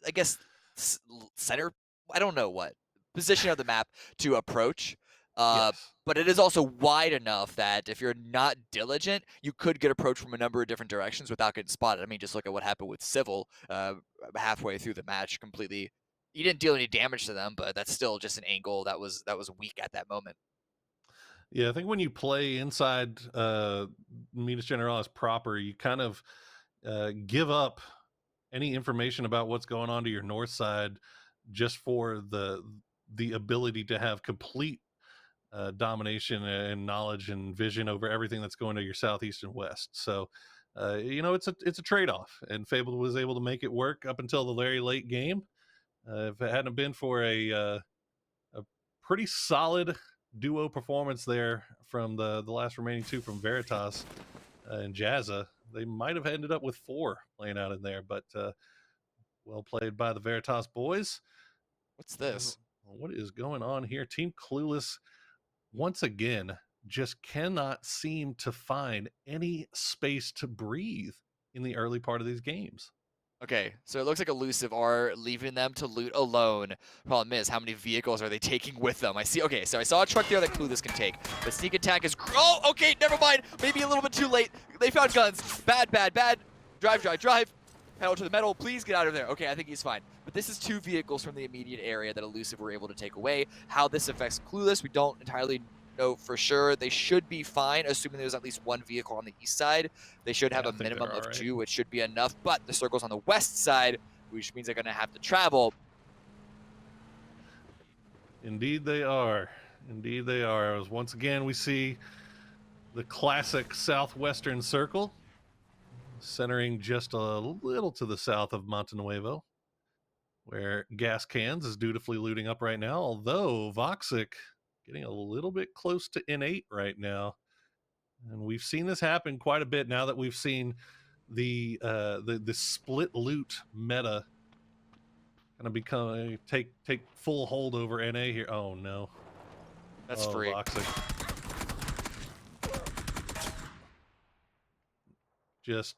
I guess, center. I don't know what position of the map to approach. Uh, Yes. but it is also wide enough that if you're not diligent, you could get approached from a number of different directions without getting spotted. I mean, just look at what happened with Civil halfway through the match. Completely, he didn't deal any damage to them, but that's still just an angle that was weak at that moment. Yeah, I think when you play inside Minas Generalis proper, you kind of give up any information about what's going on to your north side just for the ability to have complete domination and knowledge and vision over everything that's going to your southeast and west. So, it's a trade off, and Fable was able to make it work up until the very late game. If it hadn't been for a pretty solid duo performance there from the last remaining two from Veritas and Jazza, they might have ended up with four playing out in there. But well played by the Veritas boys. What's And this? what is going on here? Team Clueless once again just cannot seem to find any space to breathe in the early part of these games. Okay, so it looks like Elusive are leaving them to loot alone. Problem is, how many vehicles are they taking with them? I see. Okay, so I saw a truck there that Clueless can take. But sneak attack is. Oh, okay, never mind. Maybe a little bit too late. They found guns. Bad, bad, bad. Drive, drive, drive. Pedal to the metal. Please get out of there. Okay, I think he's fine. But this is two vehicles from the immediate area that Elusive were able to take away. How this affects Clueless, we don't entirely know for sure. They should be fine, assuming there's at least one vehicle on the east side. They should have Yeah, I a think they're minimum all of right. two, which should be enough. But the circle's on the west side, which means they're going to have to travel. Indeed, they are. Indeed, they are. As once again, we see the classic southwestern circle, centering just a little to the south of Monte Nuevo, where Gas Cans is dutifully looting up right now. Although Voxic getting a little bit close to N8 right now, and we've seen this happen quite a bit now that we've seen the split loot meta kind of become take full hold over NA here. Oh no. That's Oh, free. Voxic. Just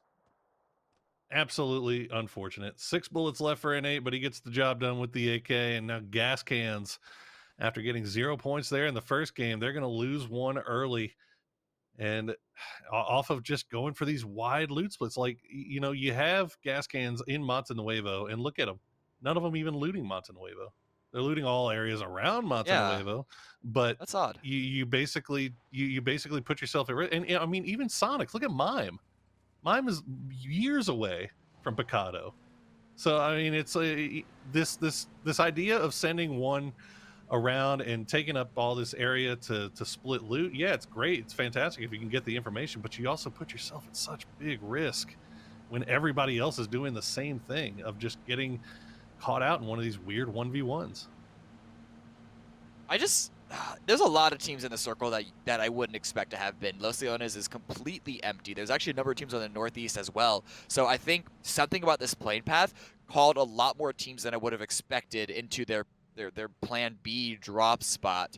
absolutely unfortunate. 6 bullets left for N8, but he gets the job done with the AK. And now Gas Cans, after getting 0 points there in the first game, they're going to lose one early. And off of just going for these wide loot splits, like, you have Gas Cans in Monte Nuevo, and look at them. None of them even looting Monte Nuevo. They're looting all areas around Monte Yeah, Nuevo, but that's odd. you basically put yourself at risk. And I mean, even Sonics. Look at Mime. Mime is years away from Picado. So I mean, it's this idea of sending one around and taking up all this area to split loot. Yeah, it's great. It's fantastic if you can get the information, but you also put yourself at such big risk when everybody else is doing the same thing of just getting caught out in one of these weird 1v1s. I just there's a lot of teams in the circle that I wouldn't expect to have been. Los Leones is completely empty. There's actually a number of teams on the northeast as well. So I think something about this plane path called a lot more teams than I would have expected into their plan B drop spot.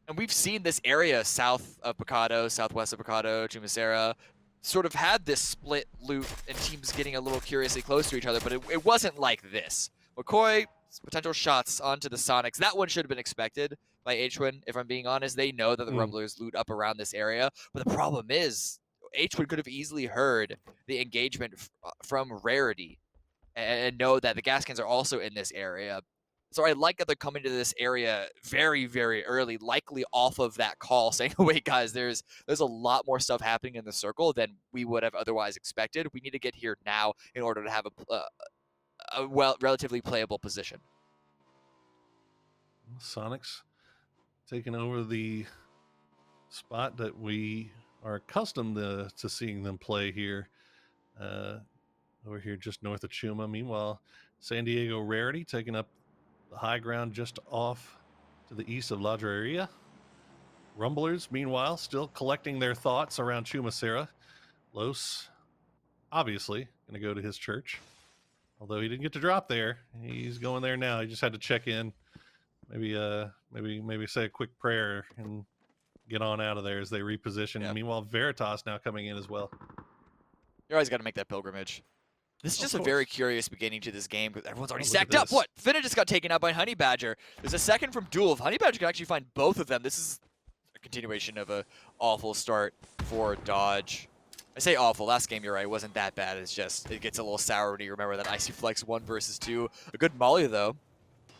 And we've seen this area south of Picado, southwest of Picado, Chumacera, sort of had this split loot and teams getting a little curiously close to each other, but it wasn't like this. McCoy, potential shots onto the Sonics. That one should have been expected by H-Win, if I'm being honest. They know that the Rumblers loot up around this area, but the problem is H-Win could have easily heard the engagement from Rarity and know that the gas cans are also in this area. So I like that they're coming to this area very, very early, likely off of that call saying, wait, guys, there's a lot more stuff happening in the circle than we would have otherwise expected. We need to get here now in order to have a relatively playable position. Sonics taking over the spot that we are accustomed to seeing them play here, over here just north of Chuma. Meanwhile, San Diego Rarity taking up the high ground just off to the east of La Dreria. Rumblers, meanwhile, still collecting their thoughts around Chumacera. Los, obviously, going to go to his church. Although he didn't get to drop there, he's going there now. He just had to check in, maybe say a quick prayer and get on out of there as they reposition. Yeah. Meanwhile, Veritas now coming in as well. You always got to make that pilgrimage. This is Of just a very course. curious beginning to this game because everyone's already Oh, look at stacked up. this. What? Finna just got taken out by Honey Badger. There's a second from Duel. If Honey Badger can actually find both of them, this is a continuation of a awful start for Dodge. I say awful. Last game, you're right, wasn't that bad. It's just, it gets a little sour when you remember that Icy Flex 1 versus 2. A good Molly, though.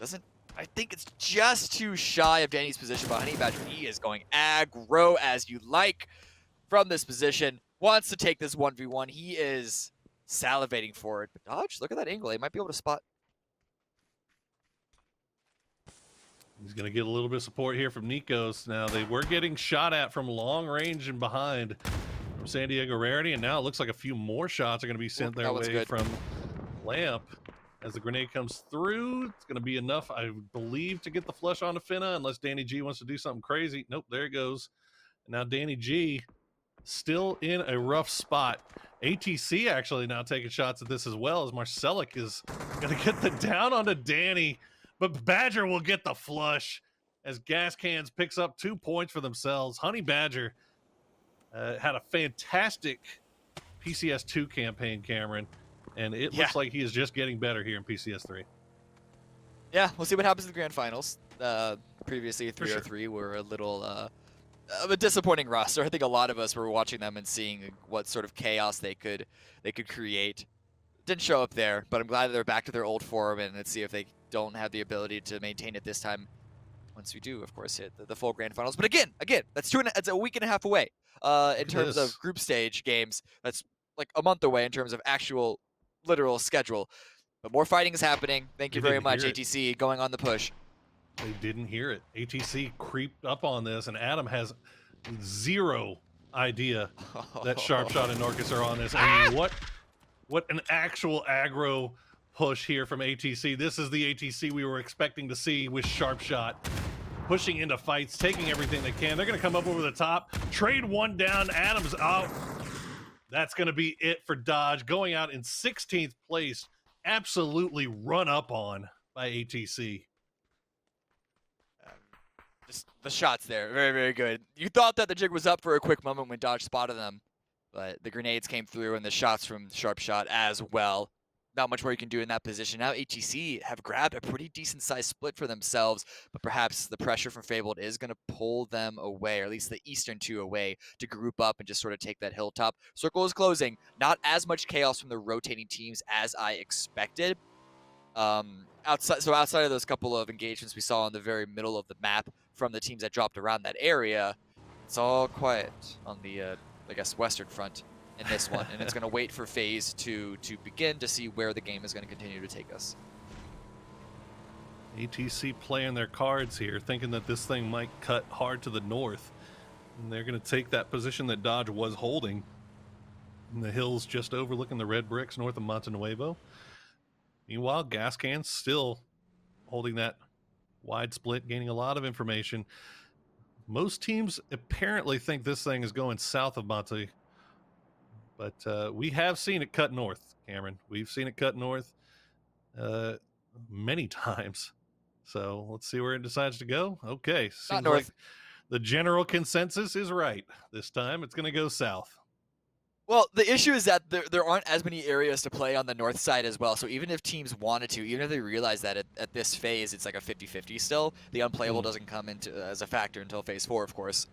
Doesn't, I think it's just too shy of Danny's position, but Honey Badger, he is going aggro as you like from this position. Wants to take this 1v1. He is salivating for it. But Dodge, look at that angle. They might be able to spot. He's going to get a little bit of support here from Nikos. Now, they were getting shot at from long range and behind from San Diego Rarity, and now it looks like a few more shots are going to be sent their way from Lamp. As the grenade comes through, it's going to be enough, I believe, to get the flush onto Finna, unless Danny G wants to do something crazy. Nope, there it goes. And now Danny G still in a rough spot. ATC actually now taking shots at this as well, as Marcelic is going to get the down onto Danny, but Badger will get the flush as Gas Cans picks up 2 points for themselves. Honey Badger had a fantastic PCS2 campaign, Cameron, and it looks like he is just getting better here in PCS3. Yeah, we'll see what happens in the grand finals. Previously, 303 were a little of a disappointing roster. I think a lot of us were watching them and seeing what sort of chaos they could create. Didn't show up there, but I'm glad they're back to their old form, and let's see if they don't have the ability to maintain it this time. Once we do, of course, hit the full grand finals. But again, that's that's a week and a half away in terms of group stage games. That's like a month away in terms of actual, literal schedule. But more fighting is happening. Thank you very much, ATC, going on the push. They didn't hear it. ATC creeped up on this, and Adam has zero idea that Sharpshot and Norcus are on this. And what an actual aggro push here from ATC. This is the ATC we were expecting to see with Sharpshot. Pushing into fights, taking everything they can. They're going to come up over the top, trade one down. Adam's out. That's going to be it for Dodge. Going out in 16th place. Absolutely run up on by ATC. Just the shots there, very, very good. You thought that the jig was up for a quick moment when Dodge spotted them, but the grenades came through and the shots from Sharpshot as well. Not much more you can do in that position. Now ATC have grabbed a pretty decent sized split for themselves, but perhaps the pressure from Fabled is going to pull them away, or at least the Eastern two away, to group up and just sort of take that hilltop. Circle is closing. Not as much chaos from the rotating teams as I expected. Outside of those couple of engagements we saw in the very middle of the map from the teams that dropped around that area, it's all quiet on the, I guess, western front in this one, and it's going to wait for phase 2 to begin to see where the game is going to continue to take us. ATC playing their cards here, thinking that this thing might cut hard to the north, and they're going to take that position that Dodge was holding in the hills just overlooking the red bricks north of Monte Nuevo. Meanwhile, Gas Cans still holding that wide split, gaining a lot of information. Most teams apparently think this thing is going south of Monte, but we have seen it cut north, Cameron. We've seen it cut north many times. So let's see where it decides to go. Okay, seems like the general consensus is right. This time it's going to go south. Well, the issue is that there aren't as many areas to play on the north side as well. So even if teams wanted to, even if they realize that at this phase it's like a 50-50 still, the unplayable doesn't come into as a factor until phase 4, of course.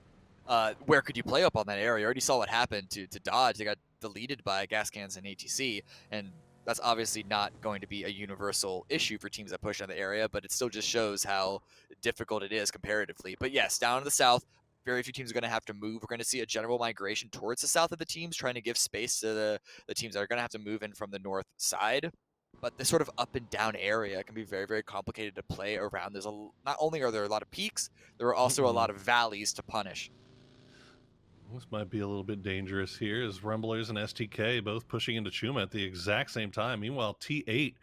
Where could you play up on that area? You already saw what happened to Dodge. They got deleted by Gas Cans and ATC, and that's obviously not going to be a universal issue for teams that push on the area, but it still just shows how difficult it is comparatively. But yes, down in the south, very few teams are going to have to move. We're going to see a general migration towards the south of the teams, trying to give space to the teams that are going to have to move in from the north side. But this sort of up and down area can be very, very complicated to play around. There's not only are there a lot of peaks, there are also a lot of valleys to punish. This might be a little bit dangerous here, as Rumblers and STK both pushing into Chuma at the exact same time. Meanwhile, T8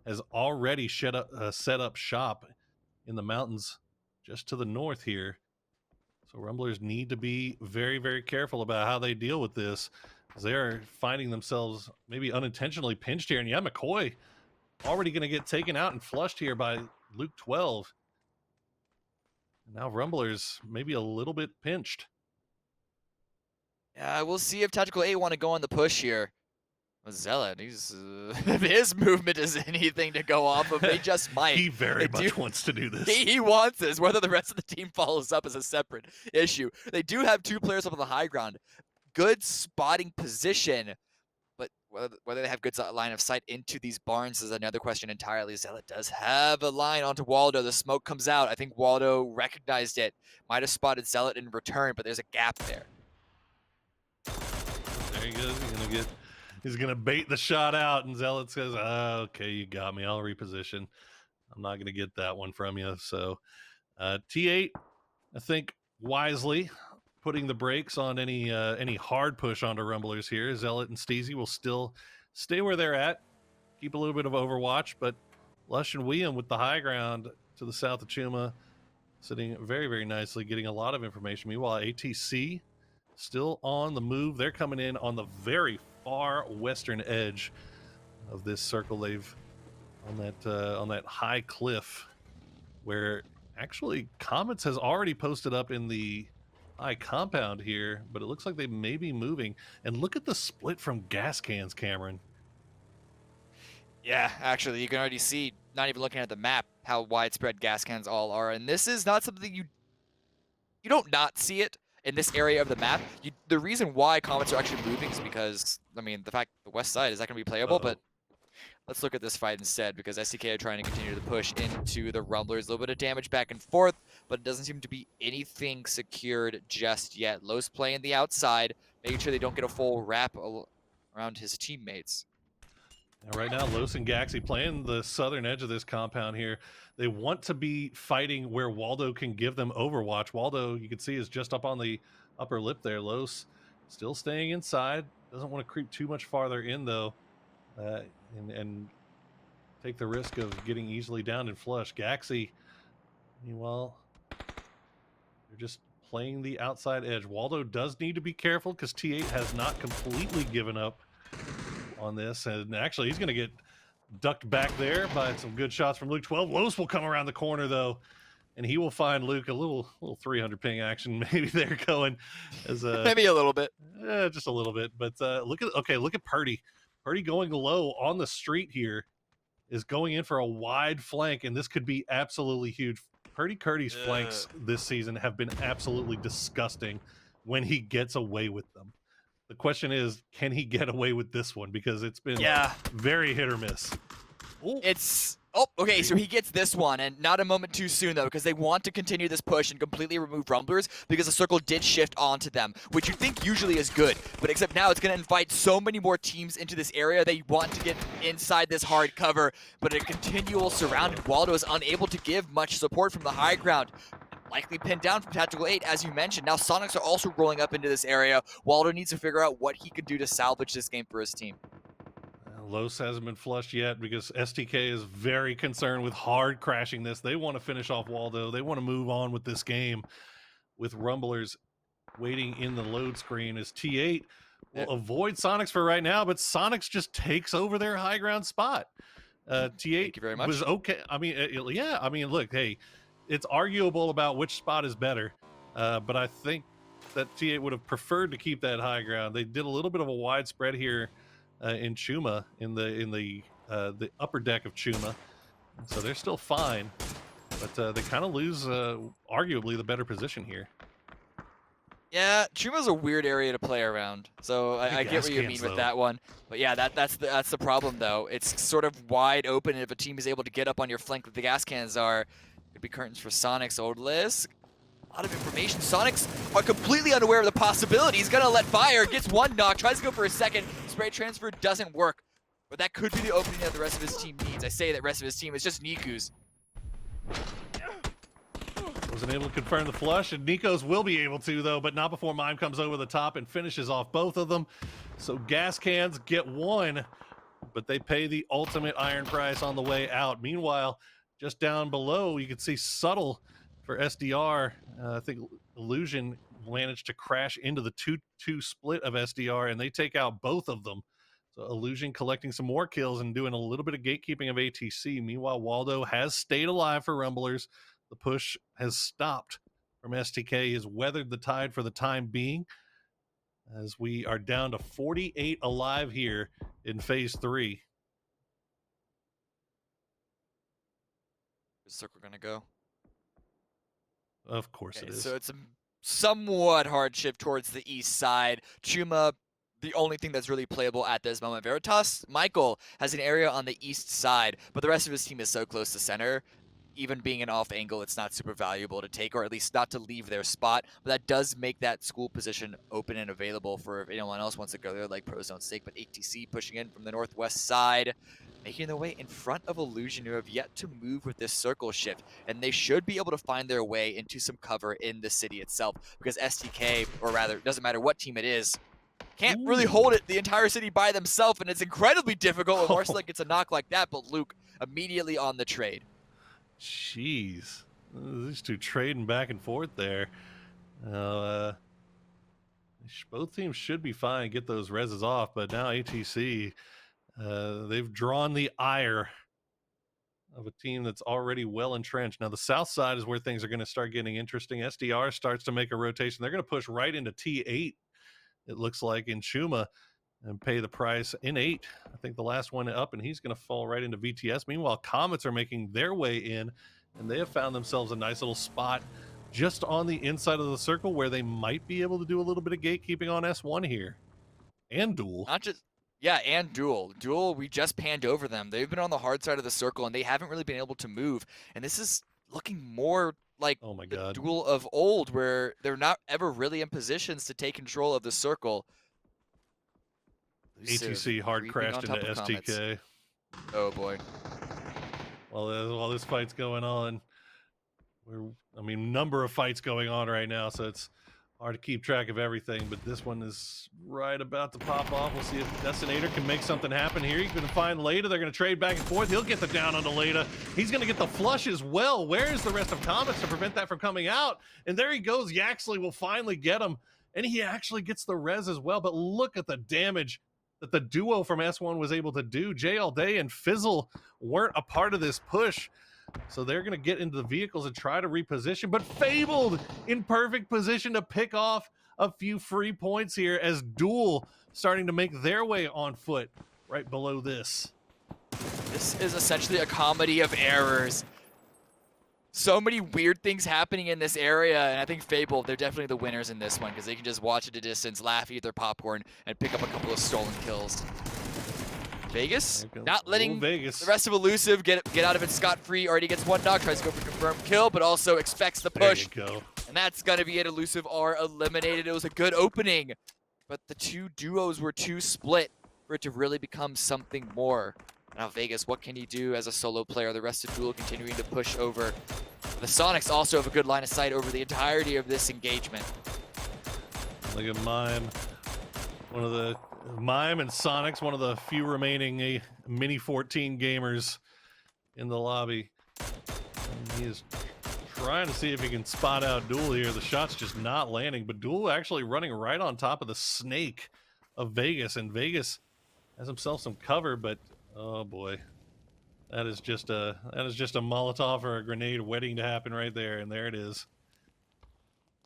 has already set up shop in the mountains just to the north here. So Rumblers need to be very, very careful about how they deal with this, as they're finding themselves maybe unintentionally pinched here. And yeah, McCoy already going to get taken out and flushed here by Luke 12. And now Rumblers maybe a little bit pinched. Yeah, we'll see if Tactical 8 want to go on the push here. Zealot, he's if his movement is anything to go off of, they just might. He very They do. much wants to do this. He wants this. Whether the rest of the team follows up is a separate issue. They do have 2 players up on the high ground. Good spotting position, but whether they have good line of sight into these barns is another question entirely. Zealot does have a line onto Waldo. The smoke comes out. I think Waldo recognized it. Might have spotted Zealot in return, but there's a gap there. There he goes. He's gonna bait the shot out, and Zealot says, okay, you got me. I'll reposition. I'm not gonna get that one from you. So T8, I think wisely putting the brakes on any hard push onto Rumblers here. Zealot and Steezy will still stay where they're at, keep a little bit of overwatch, but Lush and William with the high ground to the south of Chuma, sitting very, very nicely, getting a lot of information. Meanwhile, ATC still on the move. They're coming in on the very far western edge of this circle. They've on that high cliff where actually Comets has already posted up in the high compound here, but it looks like they may be moving. And look at the split from gas cans, Cameron. Yeah, actually, you can already see, not even looking at the map, how widespread gas cans all are. And this is not something you don't not see it in this area of the map. The reason why Comets are actually moving is because, I mean, the fact the west side is not going to be playable, but let's look at this fight instead, because STK are trying to continue to push into the Rumblers. A little bit of damage back and forth, but it doesn't seem to be anything secured just yet. Lowe's playing the outside, making sure they don't get a full wrap around his teammates. And right now, Los and Gaxi playing the southern edge of this compound here. They want to be fighting where Waldo can give them overwatch. Waldo, you can see, is just up on the upper lip there. Los still staying inside. Doesn't want to creep too much farther in, though, and take the risk of getting easily down and flush. Gaxi, meanwhile, they're just playing the outside edge. Waldo does need to be careful because T8 has not completely given up on this, and actually he's going to get ducked back there by some good shots from Luke 12. Los will come around the corner though, and he will find Luke a little 300 ping action maybe there going as maybe a little bit, just a little bit. But look at Purdy going low on the street here, is going in for a wide flank, and this could be absolutely huge. Purdy's flanks this season have been absolutely disgusting when he gets away with them. The question is, can he get away with this one? Because it's been very hit or miss. Ooh. Okay, so he gets this one, and not a moment too soon, though, because they want to continue this push and completely remove Rumblers, because the circle did shift onto them, which you think usually is good, but except now it's going to invite so many more teams into this area. They want to get inside this hard cover, but a continual surrounded Waldo is unable to give much support from the high ground. Likely pinned down from Tactical 8, as you mentioned. Now Sonics are also rolling up into this area. Waldo needs to figure out what he can do to salvage this game for his team. Los hasn't been flushed yet because STK is very concerned with hard crashing this. They want to finish off Waldo. They want to move on with this game, with Rumblers waiting in the load screen as T8 will avoid Sonics for right now, but Sonics just takes over their high ground spot. T8 Thank you very much. was okay. I mean, look, hey, it's arguable about which spot is better, but I think that T8 would have preferred to keep that high ground. They did a little bit of a wide spread here in Chuma, in the upper deck of Chuma, so they're still fine, but they kind of lose arguably the better position here. Yeah, Chuma's a weird area to play around, so I get what you mean with that one. But yeah, that's the problem though. It's sort of wide open, and if a team is able to get up on your flank like the gas cans are, could be curtains for Sonics. Oldless, a lot of information. Sonics are completely unaware of the possibility. He's gonna let fire, gets one knock, tries to go for a second. Spray transfer doesn't work, but that could be the opening that the rest of his team needs. I say that rest of his team is just Niku's. Wasn't able to confirm the flush, and Nikos will be able to though, but not before Mime comes over the top and finishes off both of them. So gas cans get one, but they pay the ultimate iron price on the way out. Meanwhile, just down below, you can see Subtle for SDR. I think Illusion managed to crash into the 2-2 split of SDR, and they take out both of them. So Illusion collecting some more kills and doing a little bit of gatekeeping of ATC. Meanwhile, Waldo has stayed alive for Rumblers. The push has stopped from STK. He has weathered the tide for the time being, as we are down to 48 alive here in phase 3. Where's the circle gonna go? Of course it Okay, is. so it's a somewhat hard shift towards the east side. Chuma, the only thing that's really playable at this moment. Veritas, Michael has an area on the east side, but the rest of his team is so close to center. Even being an off angle, it's not super valuable to take, or at least not to leave their spot. But that does make that school position open and available for if anyone else wants to go there, like Prozone's sake. But ATC pushing in from the northwest side, making their way in front of Illusion, who have yet to move with this circle shift. And they should be able to find their way into some cover in the city itself, because STK, or rather, it doesn't matter what team it is, can't really hold it the entire city by themselves, and it's incredibly difficult when Marcellus gets a knock like that, but Luke immediately on the trade. Jeez. These two trading back and forth there. Both teams should be fine, get those reses off, but now ATC, they've drawn the ire of a team that's already well entrenched. Now, the south side is where things are going to start getting interesting. SDR starts to make a rotation. They're going to push right into T8, it looks like, in Chuma, and pay the price in 8. I think the last one up, and he's going to fall right into VTS. Meanwhile, Comets are making their way in, and they have found themselves a nice little spot just on the inside of the circle where they might be able to do a little bit of gatekeeping on S1 here. And Duel. Not just, yeah, and Duel. Duel, we just panned over them. They've been on the hard side of the circle, and they haven't really been able to move. And this is looking more like Oh my the God. Duel of old, where they're not ever really in positions to take control of the circle. ATC hard crashed into STK. Oh boy. Well, while this fight's going on, number of fights going on right now, so it's hard to keep track of everything, but this one is right about to pop off. We'll see if Destinator can make something happen here. He's going to find Leda. They're going to trade back and forth. He'll get the down onto Leda. He's going to get the flush as well. Where is the rest of Comets to prevent that from coming out? And there he goes. Yaxley will finally get him, and he actually gets the res as well, but look at the damage that the duo from S1 was able to do. Jay All Day and Fizzle weren't a part of this push, so they're going to get into the vehicles and try to reposition, but Fabled in perfect position to pick off a few free points here as Duel starting to make their way on foot right below this. This is essentially a comedy of errors. So many weird things happening in this area, and I think Fable, they're definitely the winners in this one because they can just watch at a distance, laugh, eat their popcorn, and pick up a couple of stolen kills. Vegas not letting Vegas. The rest of Elusive get out of it scot-free. Already gets one knock, tries to go for confirmed kill, but also expects the push. There you go. And that's going to be it. Elusive are eliminated. It was a good opening, but the two duos were too split for it to really become something more. Now Vegas, what can he do as a solo player? The rest of Duel continuing to push over. The Sonics also have a good line of sight over the entirety of this engagement. Look at Mime. Mime and Sonics, one of the few remaining Mini 14 gamers in the lobby. And he is trying to see if he can spot out Duel here. The shot's just not landing, but Duel actually running right on top of the snake of Vegas, and Vegas has himself some cover, but oh boy, that is just a Molotov or a grenade waiting to happen right there, and there it is.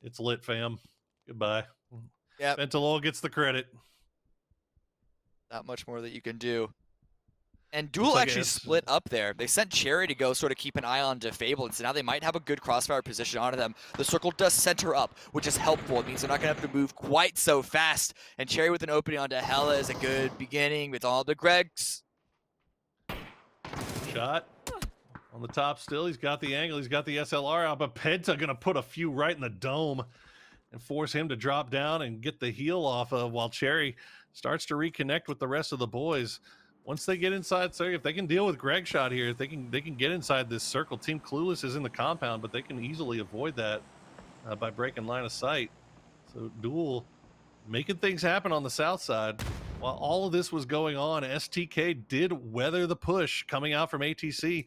It's lit, fam. Goodbye. Yeah, Ventilol gets the credit. Not much more that you can do. And Duel actually split up there. They sent Cherry to go sort of keep an eye on Fable, and so now they might have a good crossfire position onto them. The circle does center up, which is helpful. It means they're not going to have to move quite so fast. And Cherry with an opening onto Hella is a good beginning with all the Gregs. Shot on the top still. He's got the angle. He's got the SLR out, but Penta going to put a few right in the dome and force him to drop down and get the heal off of, while Cherry starts to reconnect with the rest of the boys. Once they get inside, so if they can deal with Greg shot here, if they can get inside this circle. Team Clueless is in the compound, but they can easily avoid that by breaking line of sight. So Duel making things happen on the south side. While all of this was going on, STK did weather the push coming out from ATC,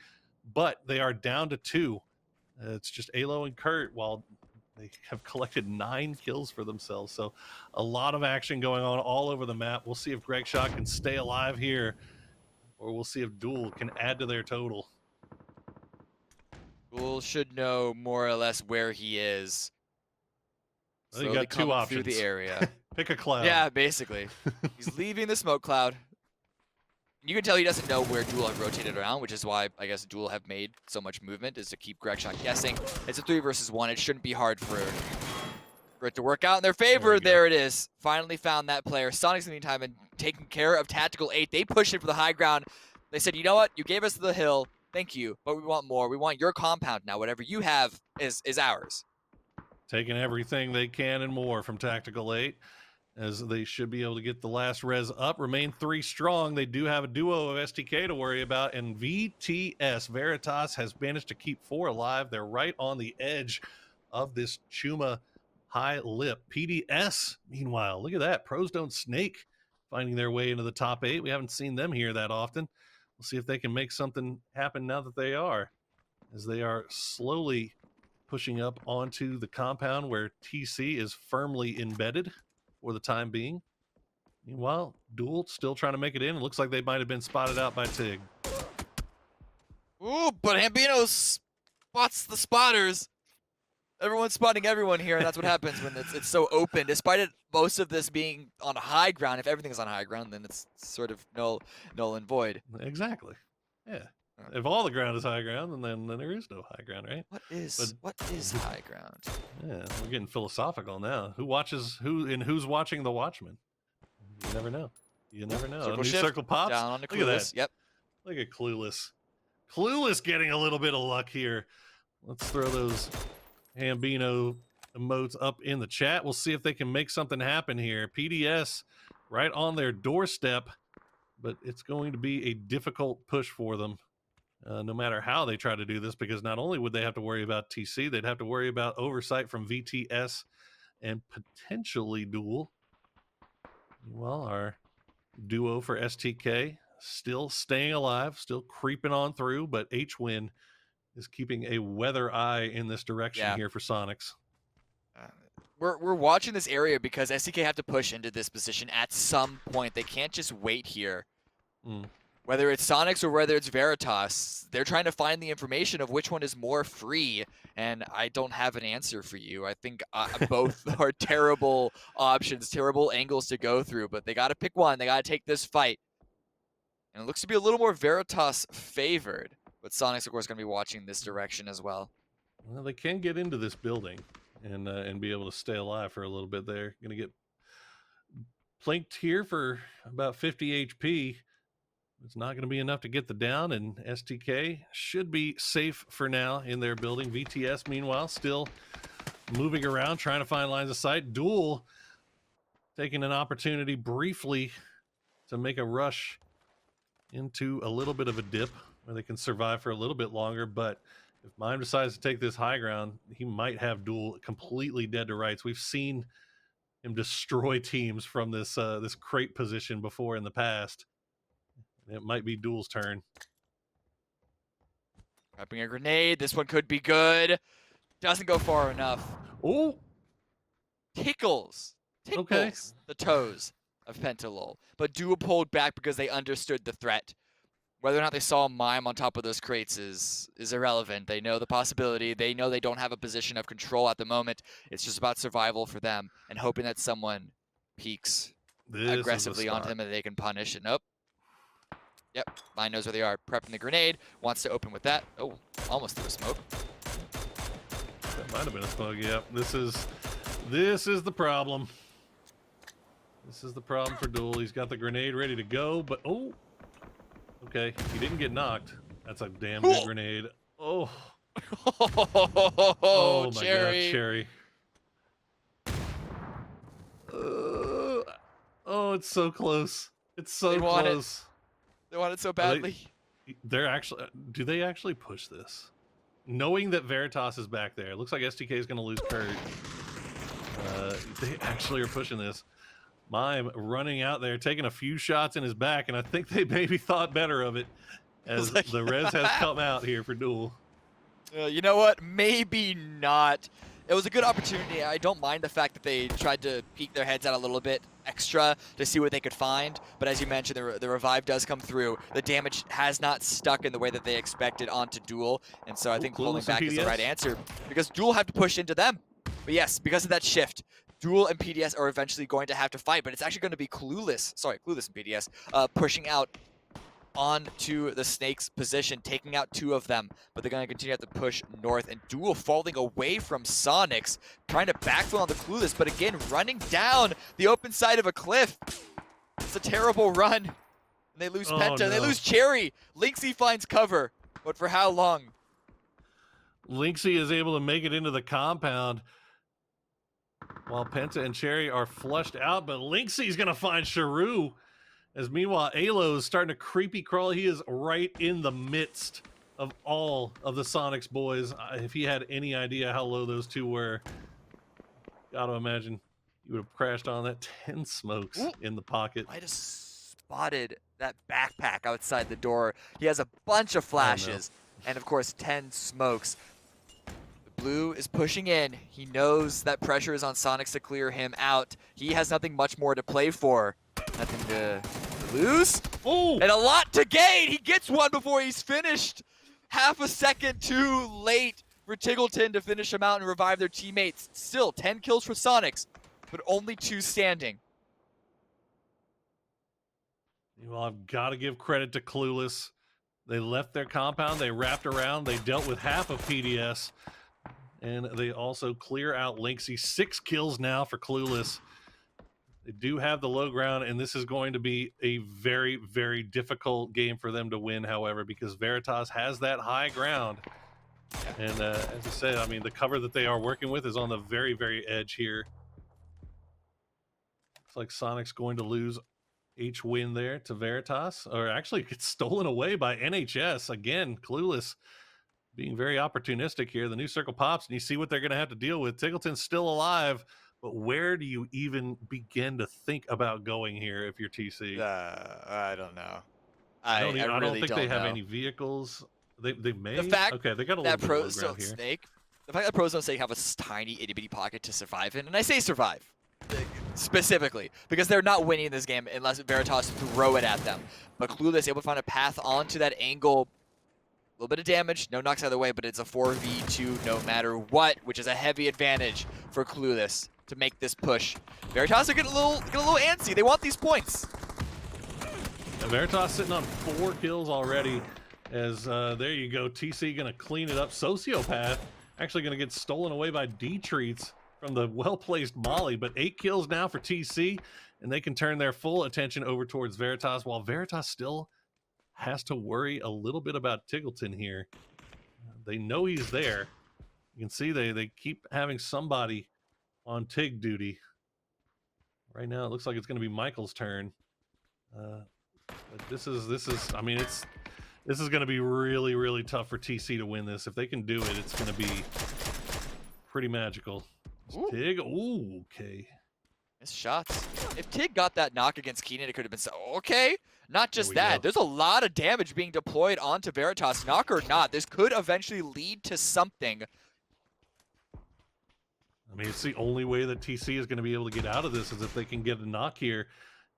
but they are down to 2. It's just Alo and Kurt, while they have collected 9 kills for themselves. So a lot of action going on all over the map. We'll see if Greg Shot can stay alive here, or we'll see if Duel can add to their total. Duel should know more or less where he is. So you got 2 options. Through the area. Pick a cloud. Yeah, basically. He's leaving the smoke cloud. You can tell he doesn't know where Duel have rotated around, which is why I guess Duel have made so much movement, is to keep Gregshot guessing. It's a 3 versus 1. It shouldn't be hard for it to work out in their favor. There it is. Finally found that player. Sonic's in the meantime been taking care of Tactical 8. They pushed it for the high ground. They said, you know what? You gave us the hill. Thank you, but we want more. We want your compound now. Whatever you have is ours. Taking everything they can and more from Tactical 8, as they should be able to get the last res up. Remain 3 strong. They do have a duo of STK to worry about, and VTS, Veritas, has managed to keep 4 alive. They're right on the edge of this Chuma high lip. PDS, meanwhile, look at that. Pros Don't Snake finding their way into the top 8. We haven't seen them here that often. We'll see if they can make something happen now that they are, as they are slowly pushing up onto the compound where TC is firmly embedded for the time being. Meanwhile, Duel still trying to make it in. It looks like they might have been spotted out by Tig. Ooh, but Hambino spots the spotters. Everyone's spotting everyone here, and that's what happens when it's so open. Despite it, most of this being on high ground, if everything's on high ground, then it's sort of null and void. Exactly. Yeah. If all the ground is high ground, then there is no high ground, right? What is high ground? Yeah, we're getting philosophical now. Who watches who, and who's watching the Watchmen? You never know. You never know. Circle A new shift, circle pops. down on the Look at Clueless. that. Yep. Look at Clueless. Clueless getting a little bit of luck here. Let's throw those Hambino emotes up in the chat. We'll see if they can make something happen here. PDS right on their doorstep, but it's going to be a difficult push for them. No matter how they try to do this, because not only would they have to worry about TC, they'd have to worry about oversight from VTS and potentially Duel. Well, our duo for STK still staying alive, still creeping on through, but H-Win is keeping a weather eye in this direction here for Sonics. We're watching this area because STK have to push into this position at some point. They can't just wait here. Whether it's Sonics or whether it's Veritas, they're trying to find the information of which one is more free, and I don't have an answer for you. I think both are terrible options, terrible angles to go through, but they got to pick one. They got to take this fight. And it looks to be a little more Veritas favored, but Sonics, of course, going to be watching this direction as well. Well, they can get into this building and be able to stay alive for a little bit there. Going to get planked here for about 50 HP. It's not going to be enough to get the down, and STK should be safe for now in their building. VTS, meanwhile, still moving around, trying to find lines of sight. Duel taking an opportunity briefly to make a rush into a little bit of a dip where they can survive for a little bit longer, but if Mime decides to take this high ground, he might have Duel completely dead to rights. We've seen him destroy teams from this this crate position before in the past. It might be Duel's turn. Prepping a grenade. This one could be good. Doesn't go far enough. Oh! Tickles the toes of Pentalol. But Duel pulled back because they understood the threat. Whether or not they saw Mime on top of those crates is irrelevant. They know the possibility. They know they don't have a position of control at the moment. It's just about survival for them and hoping that someone peeks aggressively onto them and they can punish it. Nope. Yep, Mine knows where they are. Prepping the grenade. Wants to open with that. Oh, almost threw a smoke. That might have been a smoke. Yep. This is the problem. This is the problem for Duel. He's got the grenade ready to go, but oh, okay. He didn't get knocked. That's a damn good grenade. Oh. Oh my Cherry. God, Cherry. Oh, it's so close. It's so close. They want it so badly. They're actually. Do they actually push this? Knowing that Veritas is back there, it looks like STK is going to lose Kurt. They actually are pushing this. Mime running out there, taking a few shots in his back, and I think they maybe thought better of it as the res has come out here for Duel. You know what? Maybe not. It was a good opportunity. I don't mind the fact that they tried to peek their heads out a little bit extra to see what they could find. But as you mentioned, the revive does come through. The damage has not stuck in the way that they expected onto Duel. And so I think pulling back is the right answer because Duel have to push into them. But yes, because of that shift, Duel and PDS are eventually going to have to fight. But it's actually going to be Clueless and PDS pushing out onto the Snakes' position, taking out 2 of them, but they're going to continue to have to push north, and Duel falling away from Sonics, trying to backfill on the Clueless, but again, running down the open side of a cliff. It's a terrible run, and they lose Penta, no. they lose Cherry. Lynxy finds cover, but for how long? Lynxy is able to make it into the compound while Penta and Cherry are flushed out, but Lynxy's going to find Sharu. As meanwhile, Alo is starting to creepy crawl. He is right in the midst of all of the Sonics boys. If he had any idea how low those 2 were, gotta imagine you would have crashed on that. 10 smokes in the pocket. I just spotted that backpack outside the door. He has a bunch of flashes, and of course 10 smokes. The blue is pushing in. He knows that pressure is on Sonics to clear him out. He has nothing much more to play for. Nothing to lose. Ooh. And a lot to gain. He gets one before he's finished. Half a second too late for Tiggleton to finish him out and revive their teammates. Still 10 kills for Sonics, but only 2 standing. Well, I've got to give credit to Clueless. They left their compound, they wrapped around, they dealt with half of PDS, and they also clear out Lynxy. 6 kills now for Clueless. They do have the low ground, and this is going to be a very, very difficult game for them to win, however, because Veritas has that high ground. And as I said, I mean, the cover that they are working with is on the very, very edge here. Looks like Sonic's going to lose H-win there to Veritas, or actually gets stolen away by NHS. Again, Clueless being very opportunistic here. The new circle pops, and you see what they're going to have to deal with. Tiggleton's still alive, but where do you even begin to think about going here if you're TC? I don't know. I really don't think they have know. any vehicles. They may. The fact okay, they got a that little bit of low ground here. Snake, the fact that Pros Zone Snake have a tiny itty bitty pocket to survive in, and I say survive specifically because they're not winning this game unless Veritas throw it at them. But Clueless able to find a path onto that angle. A little bit of damage, no knocks out of the way, but it's a 4v2 no matter what, which is a heavy advantage for Clueless to make this push. Veritas are getting a little antsy. They want these points. And Veritas sitting on 4 kills already. As there you go, TC gonna clean it up. Sociopath actually gonna get stolen away by D-Treats from the well-placed Molly, but 8 kills now for TC, and they can turn their full attention over towards Veritas, while Veritas still has to worry a little bit about Tiggleton here. They know he's there. You can see they keep having somebody on Tig duty. Right now, it looks like it's going to be Michael's turn. But this is. I mean, this is going to be really, really tough for TC to win this. If they can do it, it's going to be pretty magical. Ooh. Tig, ooh, okay. Missed shots. If Tig got that knock against Keenan, it could have been so okay. Not just that, go. there's a lot of damage being deployed onto Veritas. Knock or not, this could eventually lead to something. I mean, it's the only way that TC is going to be able to get out of this is if they can get a knock here.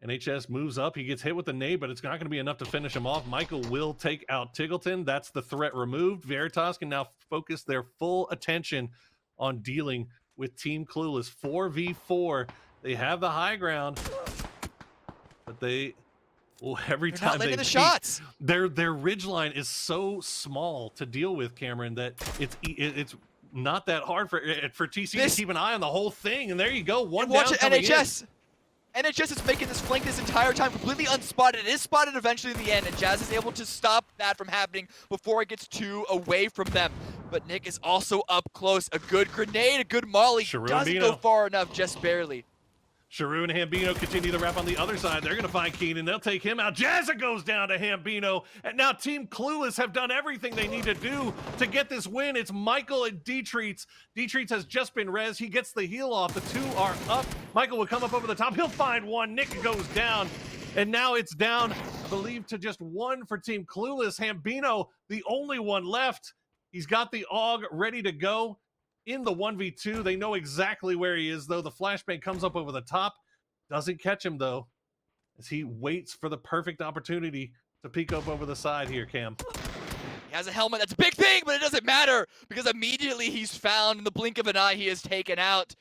NHS moves up. He gets hit with the nade, but it's not going to be enough to finish him off. Michael will take out Tiggleton. That's the threat removed. Veritas can now focus their full attention on dealing with Team Clueless. 4v4. They have the high ground, but they... Well, every time they the shots. Their ridgeline is so small to deal with, Cameron, that it's not that hard for TC to keep an eye on the whole thing. And there you go, one down coming NHS. NHS is making this flank this entire time completely unspotted. It is spotted eventually in the end, and Jazz is able to stop that from happening before it gets too away from them. But Nick is also up close. A good grenade, a good molly. Doesn't go far enough, just barely. Sharu and Hambino continue to wrap on the other side. They're going to find Keenan. They'll take him out. Jazza goes down to Hambino. And now Team Clueless have done everything they need to do to get this win. It's Michael and D-Treats. D-Treats has just been res. He gets the heal off. The 2 are up. Michael will come up over the top. He'll find one. Nick goes down. And now it's down, I believe, to just 1 for Team Clueless. Hambino, the only one left. He's got the AUG ready to go. In the 1v2, they know exactly where he is, though. The flashbang comes up over the top. Doesn't catch him, though, as he waits for the perfect opportunity to peek up over the side here, Cam. He has a helmet. That's a big thing, but it doesn't matter because immediately he's found. In the blink of an eye, he is taken out.